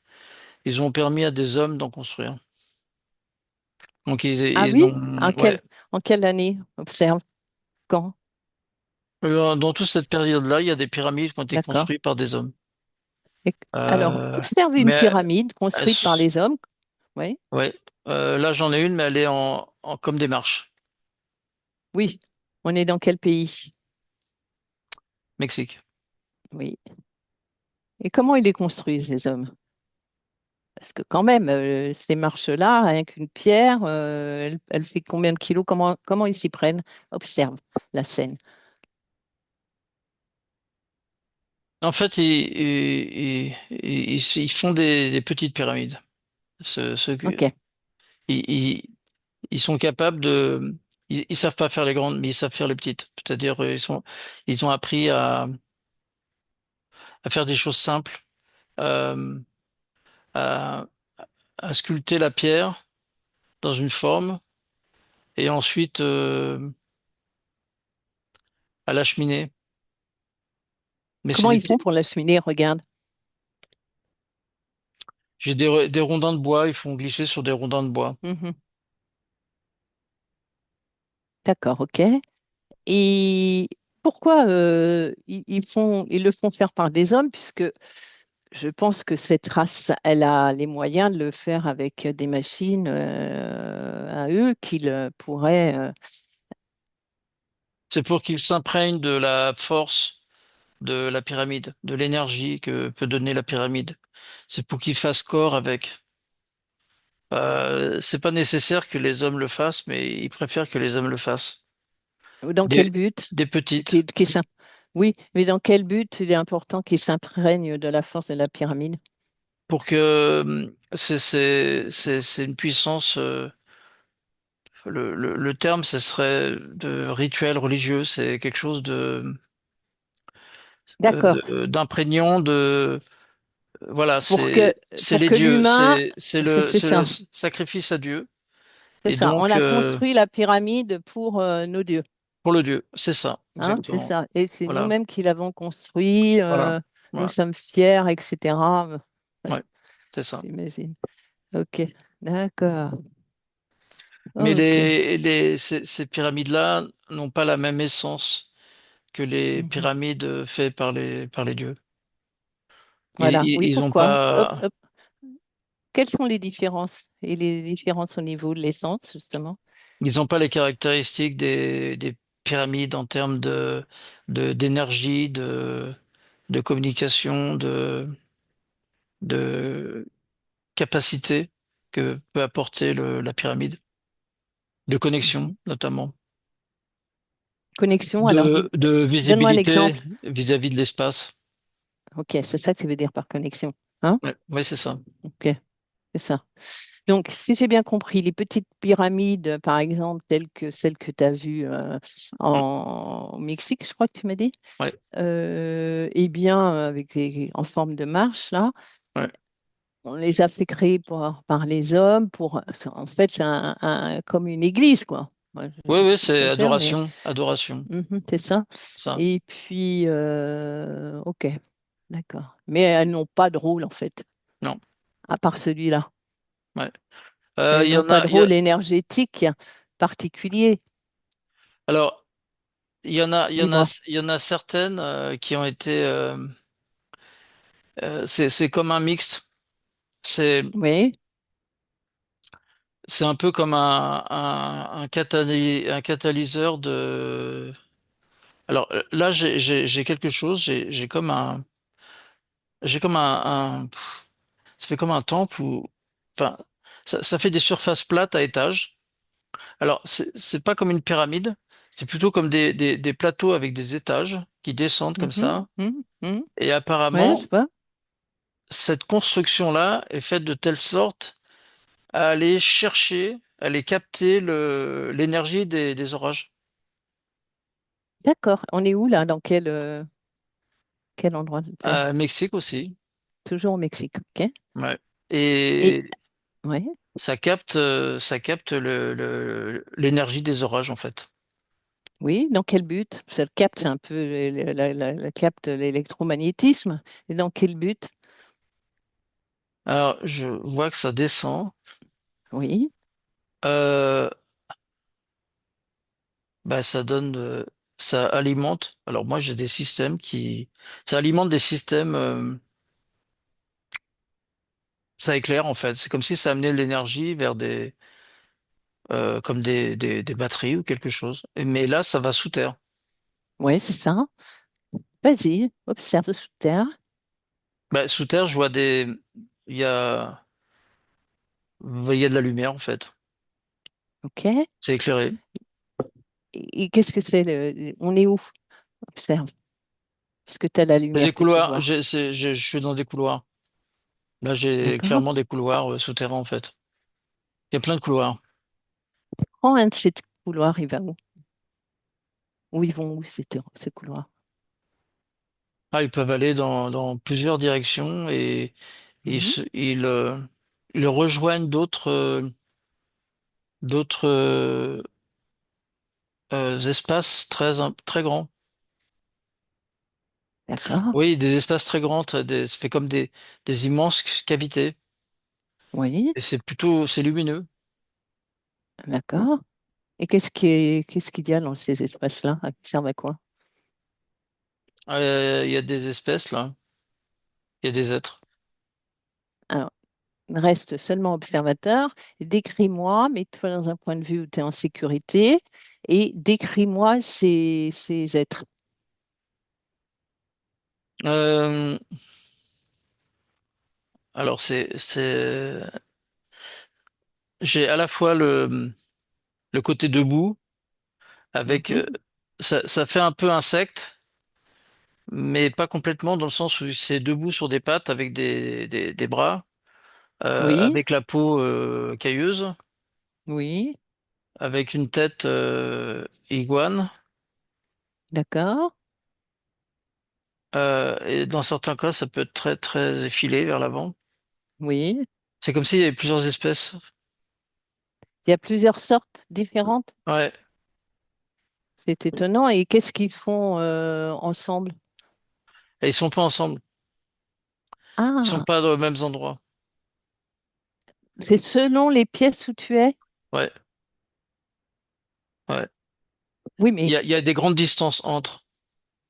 permis à des hommes d'en construire. Donc Ah ils oui? ont, ouais. En quelle année? Observe. Quand? Dans toute cette période-là, il y a des pyramides qui ont été D'accord. construites par des hommes. Alors, Euh, observe une mais pyramide elles construite par s- les hommes. Oui. ouais, là j'en ai une, mais elle est comme des marches. Oui. On est dans quel pays? Mexique. Oui. Et comment ils les construisent, les hommes? Parce que quand même, ces marches-là, rien qu'une pierre, elle fait combien de kilos? Comment ils s'y prennent? Observe la scène. En fait, ils font des petites pyramides. Ok. Ils, ils- ils sont capables de. Ils savent pas faire les grandes, mais ils savent faire les petites. C'est-à-dire, ils ont appris à faire des choses simples, euh, à, à sculpter la pierre dans une forme et ensuite à l'acheminer. Mais c'est Comment des ils font petits. pour la cheminée? Regarde. J'ai des rondins de bois. Ils font glisser sur des rondins de bois. Mhm. D'accord, ok. Et pourquoi ils le font faire par des hommes, puisque je pense que cette race, elle a les moyens de le faire avec des machines à eux qu'ils pourraient. C'est pour qu'ils s'imprègnent de la force de la pyramide, de l'énergie que peut donner la pyramide. C'est pour qu'ils fassent corps avec. C'est pas nécessaire que les hommes le fassent, mais ils préfèrent que les hommes le fassent. Dans Des, quel but? des Qui, petites, qui s'im- Oui, mais dans quel but il est important qu'ils s'imprègnent de la force de la pyramide? pour que c'est une puissance. Le terme, ce serait de rituel religieux. C'est quelque chose D'accord. d'imprégnant de. Voilà, Pour que, c'est pour les que dieux. l'humain, c'est C'est le ça, sacrifice à Dieu. c'est Et ça. On donc a construit la pyramide pour nos dieux. pour le Dieu, c'est ça, Hein, c'est exactement. ça. Et c'est Voilà, nous-mêmes qui l'avons construit. voilà, Nous voilà. sommes fiers, etc. Ouais, Ouais, c'est ça. j'imagine. Ok, d'accord. Mais Ok. ces pyramides-là n'ont pas la même essence que les Mhm. pyramides faites par les dieux. Voilà. Oui, Ils ont pourquoi? Hop, pas, hop. Quelles sont les différences? Et les différences au niveau de l'essence, justement? ils ont pas les caractéristiques des pyramides en termes d'énergie, de communication, de capacité que peut apporter la pyramide, de connexion Mhm. notamment, Connexion, alors de donne-moi un visibilité exemple. vis-à-vis de l'espace. Ok, c'est ça que tu veux dire par connexion. Hein? Ouais, ouais, c'est ça. Ok, c'est ça. Donc, si j'ai bien compris, les petites pyramides, par exemple, telles que celles que tu as vues Mm. au Mexique, je crois que tu m'as dit, Ouais, eh bien, en forme de marche, là, ouais. on les a fait créer par les hommes pour, c'est en fait, comme une église, quoi. Moi, Oui, oui, c'est j'exagère, mais adoration, adoration. c'est ça. Ça, Et puis, ok, d'accord. Mais elles n'ont pas de rôle, en fait, non. à part celui-là. Ouais. Elles Il y n'ont en pas a, de rôle énergétique particulier. alors, Dis-moi. il y en a certaines qui ont été, c'est comme un mixte. C'est, Oui. c'est un peu comme un catalyseur de. Alors là, j'ai quelque chose. J'ai comme ça fait comme un temple où, enfin, ça fait des surfaces plates à étages. Alors, c'est pas comme une pyramide, c'est plutôt comme des plateaux avec des étages qui descendent comme Mhm, ça. mhm, mhm. Et Ouais, apparemment, je vois. cette construction-là est faite de telle sorte à aller chercher, à aller capter l'énergie des orages. D'accord. On est où là? Dans quel endroit c'est? Mexique aussi. Toujours au Mexique. OK. Ouais. Et Et ouais, ça capte l'énergie des orages, en fait. Oui, dans quel but? Ça capte un peu, capte l'électromagnétisme. Et dans quel but? Alors, je vois que ça descend. Oui, Euh, Bah, ça alimente. Alors moi, j'ai des systèmes ça alimente des systèmes, ça éclaire en fait. C'est comme si ça amenait de l'énergie vers comme des batteries ou quelque chose. Mais là, ça va sous terre. ouais, c'est ça. Vas-y, observe sous terre. Bah, sous terre, je vois il y a, il y a de la lumière en fait. OK. C'est éclairé. Et qu'est-ce que c'est on est où? Observe. Est-ce que tu as la Il y a des lumière que tu couloirs. vois? Je suis dans des couloirs. Là, j'ai D'accord. clairement des couloirs souterrains en fait. Il y a plein de couloirs. Prends un de ces couloirs, il va où? Où ils vont où ces couloirs? Ah, ils peuvent aller dans plusieurs directions et ils, Mhm. se- ils, euh, ils rejoignent d'autres espaces très grands. D'accord. Oui, des espaces très grands, ça fait comme des immenses cavités. Oui, Et c'est lumineux. d'accord. Et qu'est-ce qu'il y a dans ces espaces-là? Ils servent à quoi? Il y a des espèces là, il y a des êtres. Alors, reste seulement observateur. Décris-moi, mets-toi dans un point de vue où tu es en sécurité et décris-moi ces êtres. Euh, alors j'ai à la fois le côté debout avec, Mhm. ça fait un peu insecte, mais pas complètement dans le sens où c'est debout sur des pattes avec des bras, Oui, avec la peau cailleuse, oui, avec une tête iguane, d'accord. et dans certains cas, ça peut être très très effilé vers l'avant. Oui. C'est comme s'il y avait plusieurs espèces. Il y a plusieurs sortes différentes. Ouais, C'est étonnant. Et qu'est-ce qu'ils font ensemble? et ils sont pas ensemble, ils sont Ah, pas dans les mêmes endroits. c'est selon les pièces où tu es? Ouais, ouais. Oui, mais Il y a des grandes distances entre,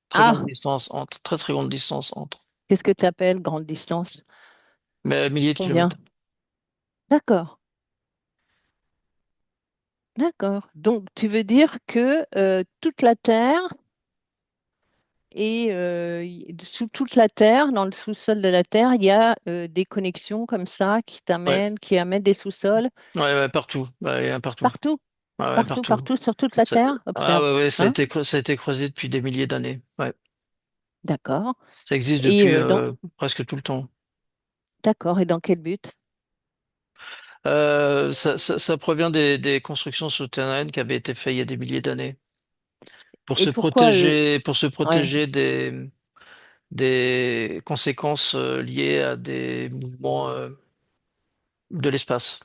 très grandes ah, distances entre, très très grandes distances entre, qu'est-ce que tu appelles grande distance? mais à milliers de Combien? kilomètres. D'accord, d'accord. Donc, tu veux dire que toute la Terre et sous toute la Terre, dans le sous-sol de la Terre, il y a des connexions comme ça Ouais, qui amènent des sous-sols ouais, ouais, partout, ouais, il y en a partout. partout, Ouais, ouais, partout, partout. partout, sur toute la Ça- Terre. Ah Observe. ouais, ouais, Hein? ça a été creusé depuis des milliers d'années. Ouais, D'accord. ça existe Et depuis presque tout le temps. d'accord. Et dans quel but? Ça provient des constructions souterraines qui avaient été faites il y a des milliers d'années Et pourquoi pour se ouais, protéger des conséquences liées à des mouvements de l'espace.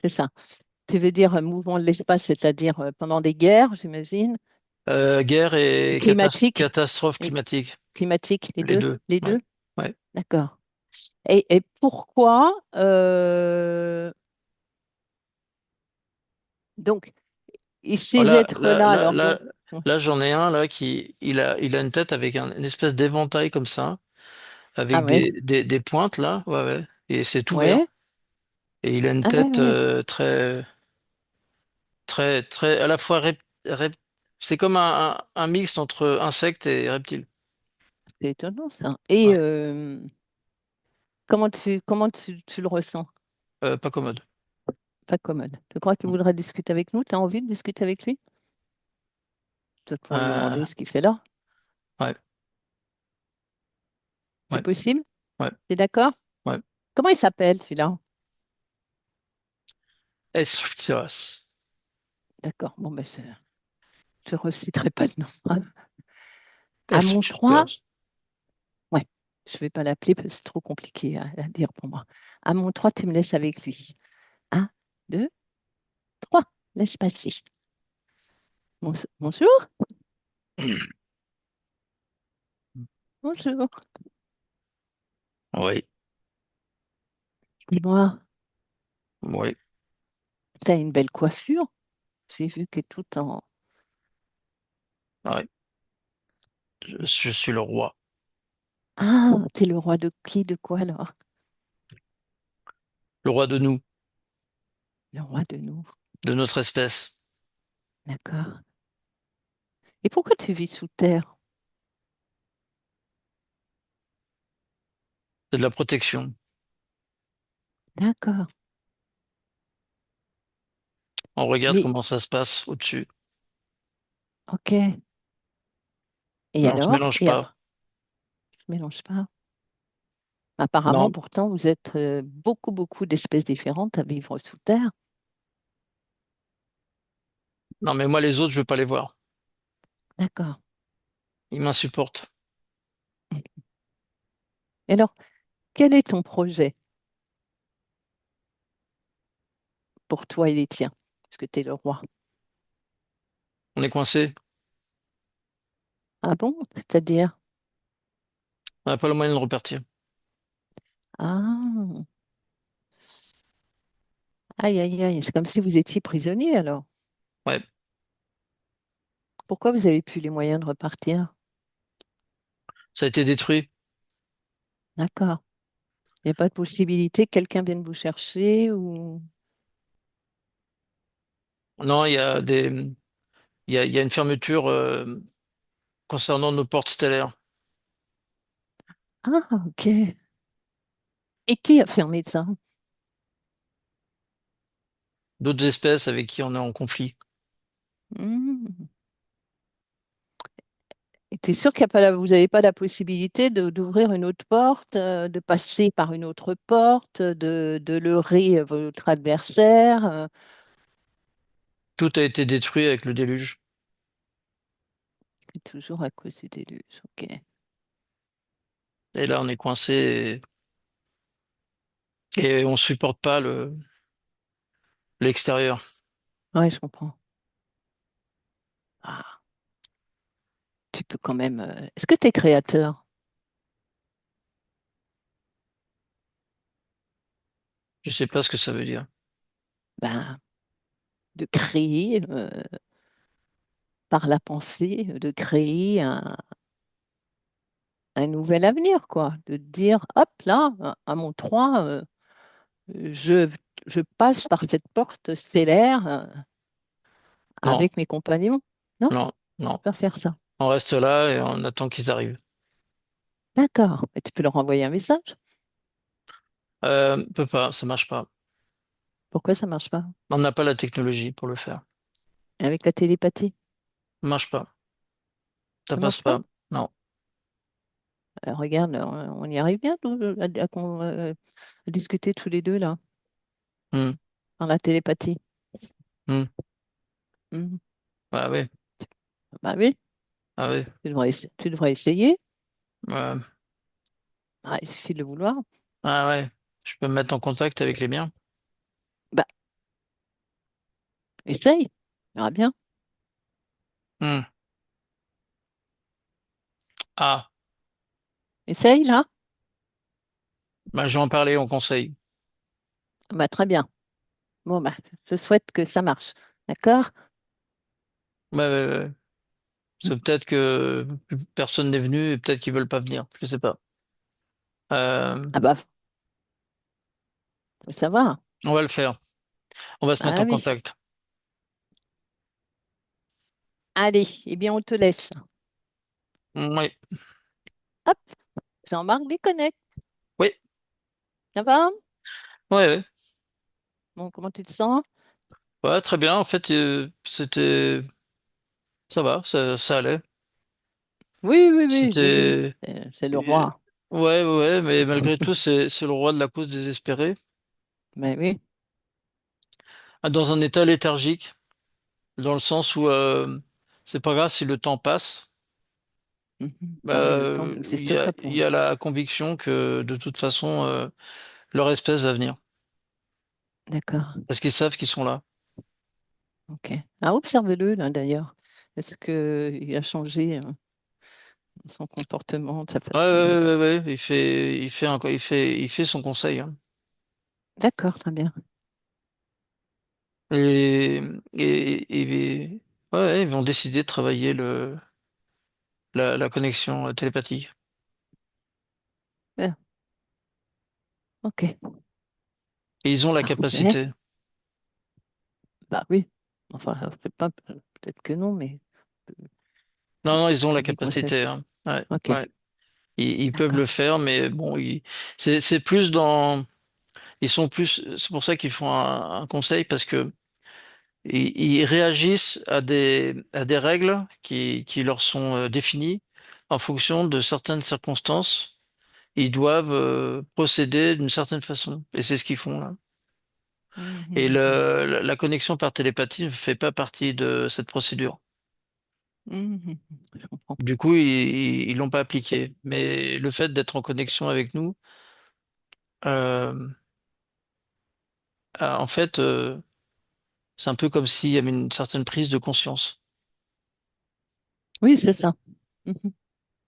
c'est ça. Tu veux dire mouvement de l'espace, c'est-à-dire pendant des guerres, j'imagine, Guerre et et climatique, catastrophe et climatique, climatique, les deux. les Ouais, deux. ouais. D'accord. Et pourquoi donc et ces Voilà, êtres-là, alors bon, là, j'en ai un là il a une tête avec une espèce d'éventail comme ça, ah avec ouais, des pointes là, ouais, ouais, et c'est ouvert. ouais, Et il a une ah ouais, tête ouais, très, à la fois c'est comme un mixte entre insecte et reptile. c'est étonnant ça. Et Ouais, tu le ressens? pas commode. Pas commode. Tu crois qu'il voudrait discuter avec nous? Tu as envie de discuter avec lui? Peut-être pour lui Euh, demander ce qu'il fait là. ouais, C'est ouais, possible? ouais, Tu es d'accord? ouais. Comment il s'appelle celui-là? Escliptos. D'accord. Bon, ben, je ne reciterai pas le nom. À mon 3, Escliptos. ouais, je ne vais pas l'appeler parce que c'est trop compliqué à dire pour moi. À mon 3, tu me laisses avec lui. Un, deux, trois. Laisse passer. Bonjour, bonjour. Oui, Dis-moi, oui, t'as une belle coiffure. J'ai vu que tout en... oui. Je suis le roi. Ah, t'es le roi de qui, de quoi alors? Le roi de nous, Le roi de nous. de notre espèce. D'accord. Et pourquoi tu vis sous terre? C'est de la protection. D'accord. On regarde Mais, comment ça se passe au-dessus. ok. Et Mais on se alors? mélange Et pas. après, je mélange pas. Apparemment, Non, pourtant, vous êtes beaucoup, beaucoup d'espèces différentes à vivre sous terre. non, mais moi, les autres, je veux pas les voir. D'accord. Ils m'insupportent. Et alors, quel est ton projet pour toi et les tiens? Parce que tu es le roi. On est coincés. Ah bon? C'est-à-dire? On n'a pas le moyen de repartir. Ah, aïe, aïe, aïe. C'est comme si vous étiez prisonnier alors. Ouais, Pourquoi vous avez plus les moyens de repartir? ça a été détruit. D'accord. Il n'y a pas de possibilité que quelqu'un vienne vous chercher ou... Non, il y a une fermeture concernant nos portes stellaires. Ah, ok. Et qui a fermé ça? D'autres espèces avec qui on est en conflit. Hmm. Et t'es sûr qu'il y a pas vous n'avez pas la possibilité d'ouvrir une autre porte, de passer par une autre porte, de leurrer votre adversaire? Tout a été détruit avec le déluge. C'est toujours à cause du déluge. Ok. Et là, on est coincé et on supporte pas l'extérieur. Ouais, je comprends. Ah, tu peux quand même. Est-ce que tu es créateur? Je sais pas ce que ça veut dire. Ben, de créer par la pensée, de créer un nouvel avenir, quoi. De te dire, hop, là, à mon 3, je, je passe par cette porte stellaire Non, avec mes compagnons. Non, non, non. pas faire ça. On reste là et on attend qu'ils arrivent. D'accord. Mais tu peux leur envoyer un message. Peut pas, ça marche pas. Pourquoi ça marche pas? On n'a pas la technologie pour le faire. Avec la télépathie. Ça marche pas. Ça Ça passe marche pas? pas. Non. Regarde, on y arrive bien à discuter tous les deux, là, Hmm, par la télépathie. hmm. Mhm. Ah ouais, Bah oui, ah ouais. tu devrais essayer. Ouais. Ah, il suffit de le vouloir. Ah ouais. Je peux me mettre en contact avec les miens. Bah, essaye. On verra bien. Hmm. Ah, Essaye, là. bah, je vais en parler en conseil. Bah, très bien. Bon, bah, je souhaite que ça marche. D'accord? Ouais, ouais, ouais. Mm. C'est peut-être que personne n'est venu et peut-être qu'ils veulent pas venir. Je sais pas. Ah bah, faut savoir. On va le faire. On va se mettre Ah en oui. contact. Allez, eh bien, on te laisse. Oui, Hop, Jean-Marc déconnecte. oui, Ça va? ouais, ouais. Bon, comment tu te sens? Ouais, très bien. En fait, c'était, ça va, ça allait. Oui, oui, oui, j'ai vu. C'était, C'est le euh, roi. ouais, ouais, ouais, mais malgré tout, c'est le roi de la cause désespérée. Mais oui. Ah, dans un état léthargique, dans le sens où c'est pas grave si le temps passe. Mhm. Bah, Ah oui, le temps n'existe pas il pour y eux. a la conviction que de toute façon, leur espèce va venir. D'accord. Parce qu'ils savent qu'ils sont là. Ok. Ah, observe-le, là, d'ailleurs. Est-ce qu'il a changé son comportement, sa Ouais, façon ouais, d'être? ouais, ouais, ouais. Il fait son conseil, hein. D'accord, très bien. Et, et ouais, ouais, ils vont décider de travailler la connexion télépathique. Bien, ok, Et ils ont la parfait. capacité. Bah oui. Enfin, c'est pas, peut-être que non, mais Non, non, ils ont la des conseils. capacité, hein. Ouais, Ok, ouais. Ils peuvent le d'accord. faire, mais bon, c'est plus dans, ils sont plus, c'est pour ça qu'ils font un conseil parce que ils réagissent à des règles qui leur sont définies en fonction de certaines circonstances. Ils doivent procéder d'une certaine façon, et c'est ce qu'ils font là. Mhm, Et mhm, la connexion par télépathie ne fait pas partie de cette procédure. mhm, mhm. Je comprends. Du coup, ils l'ont pas appliqué. Mais le fait d'être en connexion avec nous, euh, en fait, c'est un peu comme s'il y avait une certaine prise de conscience. Oui, c'est ça. Mhm.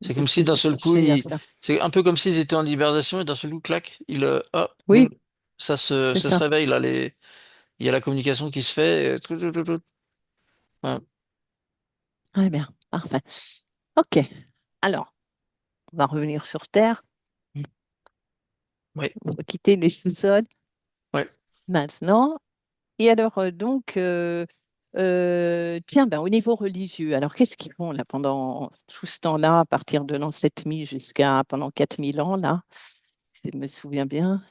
C'est C'est comme ce si que d'un je seul coup, cherchais à faire. c'est un peu comme s'ils étaient en libération et d'un seul coup, clac, Oui, c'est ça se ça. réveille là. Il y a la communication qui se fait. Ouais. Très bien, parfait. Ok, alors, on va revenir sur Terre. Ouais, On va quitter les sous-sols ouais. maintenant. Et alors, tiens, ben, au niveau religieux, alors qu'est-ce qu'ils font là pendant tout ce temps-là, à partir de l'an 7000 jusqu'à pendant 4000 ans, là, si je me souviens bien,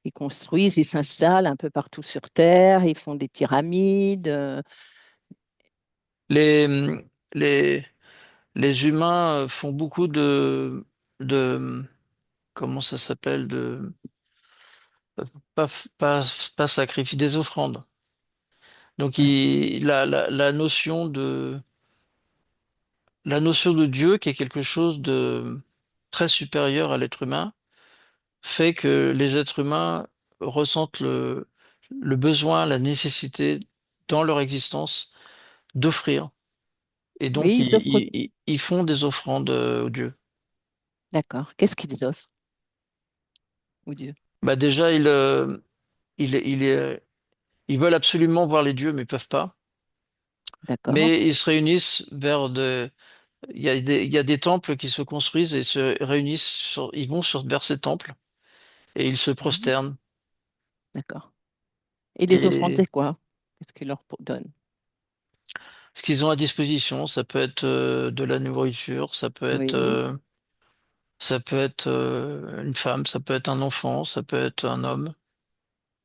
ils construisent, ils s'installent un peu partout sur Terre, ils font des pyramides. Les, les, les humains font beaucoup de, comment ça s'appelle, pas, pas, pas sacrifice, des offrandes. Donc, Ouais. la notion de Dieu, qui est quelque chose de très supérieur à l'être humain, fait que les êtres humains ressentent le besoin, la nécessité dans leur existence d'offrir. Et donc, Oui, ils offrent. ils font des offrandes aux dieux. D'accord. Qu'est-ce qu'ils offrent aux dieux? Bah déjà, ils veulent absolument voir les dieux, mais peuvent pas. D'accord. Mais ils se réunissent il y a des temples qui se construisent et se réunissent ils vont vers ces temples et ils se Mhm. prosternent. D'accord. Et les offrandes, Et c'est quoi? Qu'est-ce qu'ils leur donnent? ce qu'ils ont à disposition, ça peut être de la nourriture, Oui. ça peut être une femme, ça peut être un enfant, ça peut être un homme.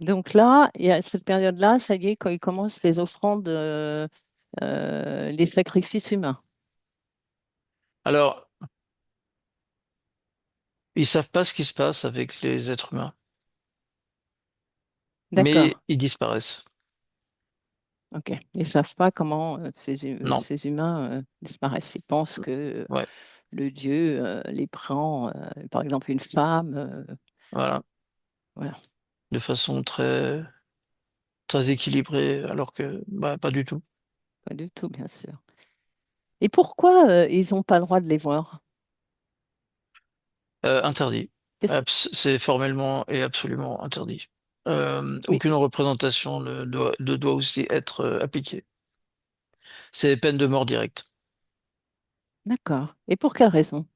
Donc là, il y a cette période-là, ça y est, quand ils commencent les offrandes, les sacrifices humains. Alors, ils savent pas ce qui se passe avec les êtres humains, D'accord. mais ils disparaissent. Ok. Ils ne savent pas comment Non, ces humains disparaissent. Ils pensent que ouais, le Dieu les prend, par exemple une femme. voilà, Voilà. de façon très équilibrée, alors que bah, pas du tout. Pas du tout, bien sûr. Et pourquoi ils n'ont pas le droit de les voir? Interdit. Qu'est-ce- C'est formellement et absolument interdit. Mais Aucune représentation ne doit aussi être appliquée. C'est peine de mort directe. d'accord. Et pour quelle raison,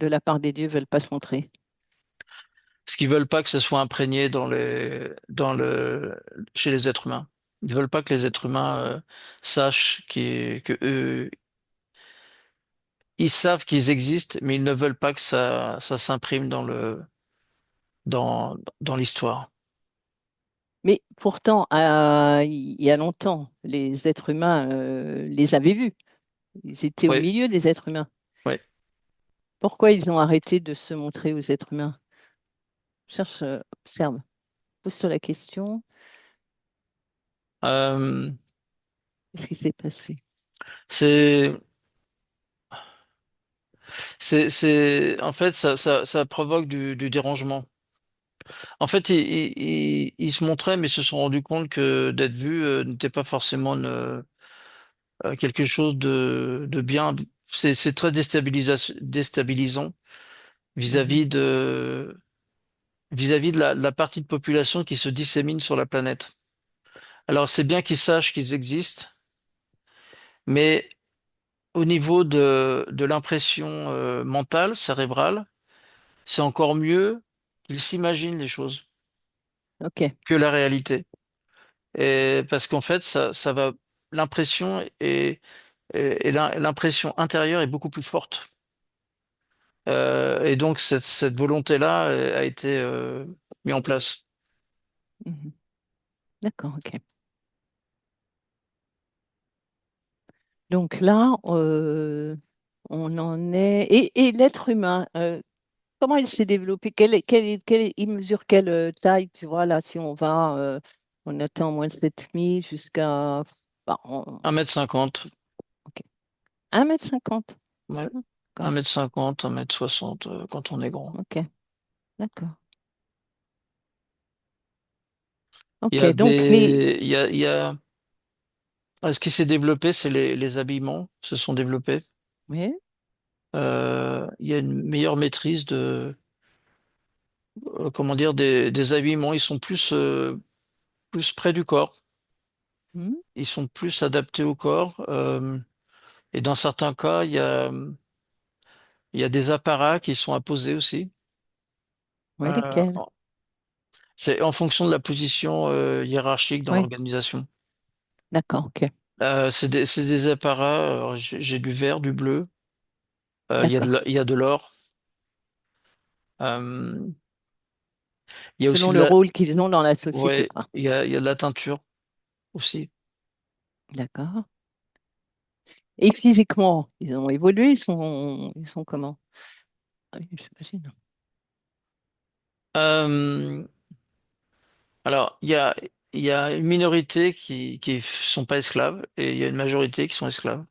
de la part des dieux, ne veulent pas se montrer? Parce qu'ils veulent pas que ce soit imprégné chez les êtres humains. Ils veulent pas que les êtres humains sachent que eux, ils savent qu'ils existent, mais ils ne veulent pas que ça s'imprime dans l'histoire. Mais pourtant, il y a longtemps, les êtres humains les avaient vus. Ils étaient au Oui, milieu des êtres humains. oui. Pourquoi ils ont arrêté de se montrer aux êtres humains? Cherche, observe, pose-toi la question, Euh, qu'est-ce qui s'est passé? c'est, en fait, ça provoque du dérangement. En fait, ils se montraient, mais se sont rendus compte que d'être vus n'était pas forcément quelque chose de bien. C'est très déstabilisant Mhm. vis-à-vis de la partie de population qui se dissémine sur la planète. Alors c'est bien qu'ils sachent qu'ils existent, mais au niveau de l'impression mentale, cérébrale, c'est encore mieux qu'ils s'imaginent les choses OK. que la réalité. Et parce qu'en fait, ça va, l'impression et l'impression intérieure est beaucoup plus forte. Et donc cette volonté-là a été mise en place. Mhm. D'accord, OK. Donc là, on en est. Et l'être humain, comment il s'est développé? Il mesure quelle taille, tu vois, là, si on va, on atteint au moins 7000 jusqu'à. Bah, 1,50 m. OK. 1,50 m. Ouais. un D'accord. mètre cinquante, 1,60 m quand on est grand. OK. D'accord. Il y OK. a Donc, les. des, il y a, ce qui s'est développé, c'est les habillements se sont développés. Oui, Il y a une meilleure maîtrise comment dire, des habillements. Ils sont plus près du corps. mhm, Ils sont plus adaptés au corps. Et dans certains cas, il y a des apparats qui sont apposés aussi. oui, Euh, lesquels? c'est en fonction de la position hiérarchique dans Oui, l'organisation. d'accord. OK. C'est des apparats. Alors, j'ai du vert, du bleu. D'accord. Il y a de l'or. Euh, il y a aussi Selon de le la, rôle qu'ils ont dans la société, ouais, quoi. il y a de la teinture aussi. D'accord. Et physiquement, ils ont évolué, ils sont comment? Ah oui, j'imagine. Euh, alors, il y a une minorité qui sont pas esclaves et il y a une majorité qui sont esclaves.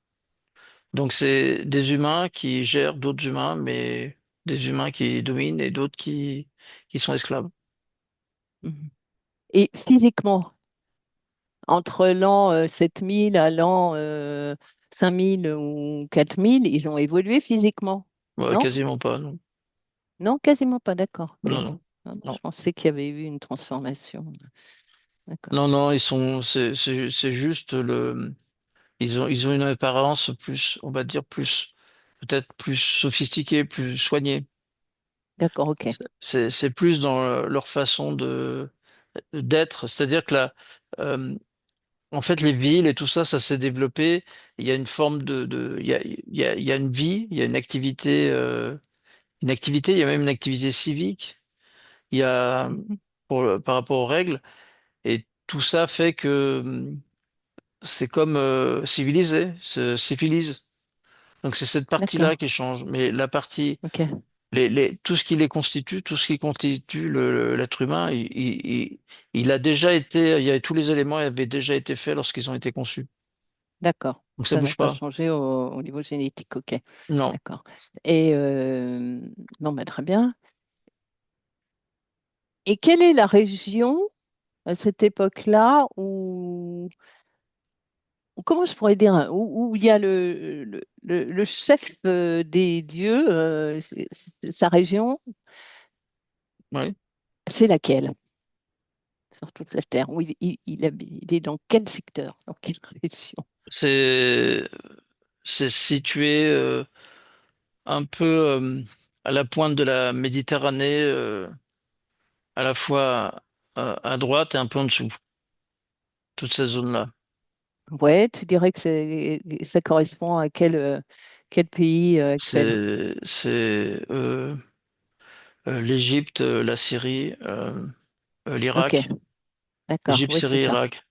Donc, c'est des humains qui gèrent d'autres humains, mais des humains qui dominent et d'autres qui sont esclaves. Mhm. Et physiquement, entre l'an 7000 à l'an 5000 ou 4000, ils ont évolué physiquement, Ouais, non? quasiment pas, non. Non, quasiment pas, d'accord. Ok. Non, non, Ah, moi, je non. pensais qu'il y avait eu une transformation. D'accord. Non, non, c'est juste ils ont une apparence plus, on va dire peut-être plus sophistiquée, plus soignée. D'accord, ok. C'est plus dans leur façon d'être. C'est-à-dire que euh, en fait, les villes et tout ça, ça s'est développé. Il y a une forme il y a une vie, il y a une activité, il y a même une activité civique. Il y a, Mhm. par rapport aux règles. Et tout ça fait que c'est comme civilisé, se civilise. Donc c'est cette partie-là D'accord. qui change. Mais la partie, Ok. tout ce qui les constitue, tout ce qui constitue l'être humain, il a déjà été, tous les éléments avaient déjà été faits lorsqu'ils ont été conçus. D'accord. Donc ça Ça n'a bouge pas pas. changé au niveau génétique. Ok. Non. D'accord. Et bon, bah, très bien. Et quelle est la région à cette époque-là comment je pourrais dire, hein, où il y a le chef des dieux, sa région, Oui. c'est laquelle sur toute la Terre? Où il est dans quel secteur, dans quelle région? C'est, c'est situé un peu à la pointe de la Méditerranée, à la fois à droite et un peu en dessous, toute cette zone-là. Ouais, tu dirais que ça correspond à quel pays actuel? C'est l'Égypte, la Syrie, Ok, l'Irak, d'accord, Égypte, oui, c'est Syrie, ça. Irak.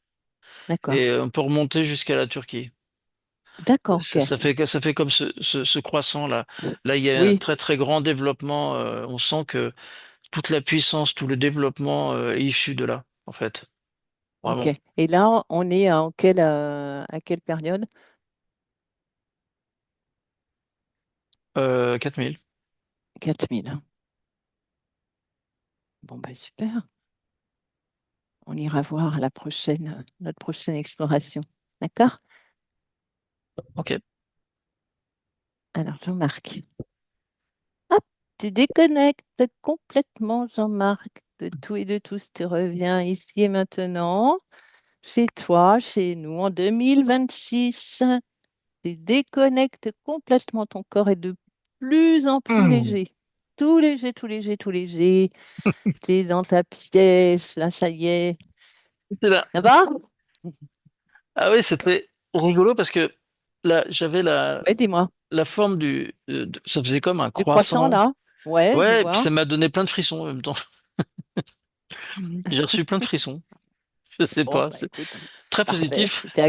D'accord, Et on peut remonter jusqu'à la Turquie. d'accord, ok. Ça fait comme ce croissant-là. Là, il y a un Oui, très très grand développement. On sent que toute la puissance, tout le développement est issu de là, en fait. ok. Vraiment. Et là, on est à quelle période? 4000. 4000. Hein. Bon, ben super. On ira voir à notre prochaine exploration. D'accord? Ok. Alors, Jean-Marc, hop, tu déconnectes complètement, Jean-Marc, de tout et de tous. Tu reviens ici et maintenant, chez toi, chez nous, en 2026. Tu déconnectes complètement. Ton corps est de plus en plus Hum, léger. Tout léger, tout léger, tout léger. Tu es dans ta pièce, là, ça y est. c'est là. Ça va? Ah oui, c'était rigolo parce que là, j'avais Oui, dis-moi. la forme ça faisait comme un Du croissant, croissant. là? Ouais, je Ouais, et puis vois. ça m'a donné plein de frissons en même temps. J'ai reçu plein de frissons. Je sais Bon, pas. bah C'est écoute, très parfait. positif. C'était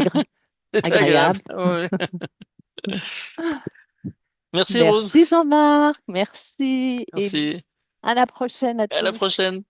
C'était agréable. agréable. Ouais. Merci Rose. Merci Jean-Marc, merci et Merci. à la prochaine à À la tous. prochaine.